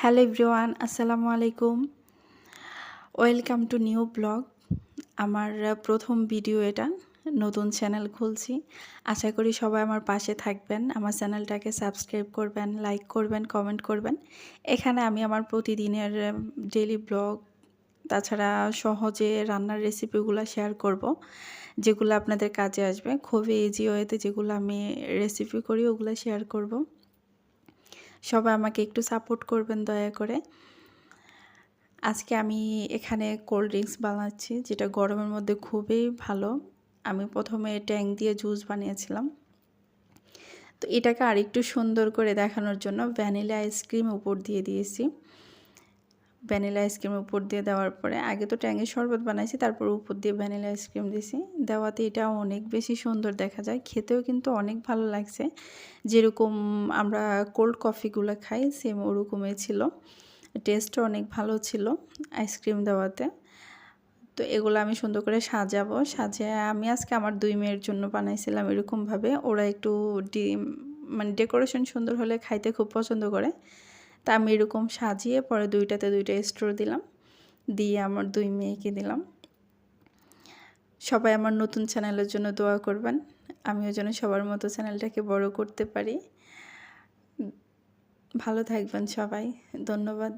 Hello everyone, আসসালামু আলাইকুম। Welcome to new blog. আমার প্রথম ভিডিও এটা, নতুন চ্যানেল খুলছি। আশা করি সবাই আমার পাশে থাকবেন, আমার চ্যানেলটাকে সাবস্ক্রাইব করবেন, লাইক করবেন, কমেন্ট করবেন। এখানে আমি আমার প্রতিদিনের ডেইলি ব্লগ, তাছাড়া সহজে রান্নার রেসিপিগুলো শেয়ার করব, যেগুলো আপনাদের কাজে আসবে। খুবই ইজি ওয়েতে যেগুলো আমি রেসিপি করি ওগুলো শেয়ার করব। সবাই আমাকে একটু সাপোর্ট করবেন দয়া করে। আজকে আমি এখানে কোল্ড ড্রিঙ্কস বানাচ্ছি, যেটা গরমের মধ্যে খুবই ভালো। আমি প্রথমে ট্যাং দিয়ে জুস বানিয়েছিলাম। তো এটাকে আরেকটু সুন্দর করে দেখানোর জন্য ভ্যানিলা আইসক্রিম উপর দিয়ে দিয়েছি। ভ্যানিলা আইসক্রিম উপর দিয়ে দেওয়ার পরে আগে তো ট্যাঙের শরবত বানাইছি, তারপর উপর দিয়ে ভ্যানিলা আইসক্রিম দিয়েছি। দেওয়াতে এটা অনেক বেশি সুন্দর দেখা যায়, খেতেও কিন্তু অনেক ভালো লাগছে। যেরকম আমরা কোল্ড কফিগুলো খাই সেম ওরকমই ছিল, টেস্টও অনেক ভালো ছিল আইসক্রিম দেওয়াতে। তো এগুলো আমি সুন্দর করে সাজাবো। সাজিয়ে আমি আজকে আমার 2 মেয়ের জন্য বানাইছিলাম এরকমভাবে। ওরা একটু মানে ডেকোরেশন সুন্দর হলে খাইতে খুব পছন্দ করে। তা আমি এরকম সাজিয়ে পরে 2টাতে 2টা স্ট্র দিলাম, দিয়ে আমার 2 মেয়েকে দিলাম। সবাই আমার নতুন চ্যানেলের জন্য দোয়া করবেন, আমিও যেন সবার মতো চ্যানেলটাকে বড় করতে পারি। ভালো থাকবেন সবাই, ধন্যবাদ।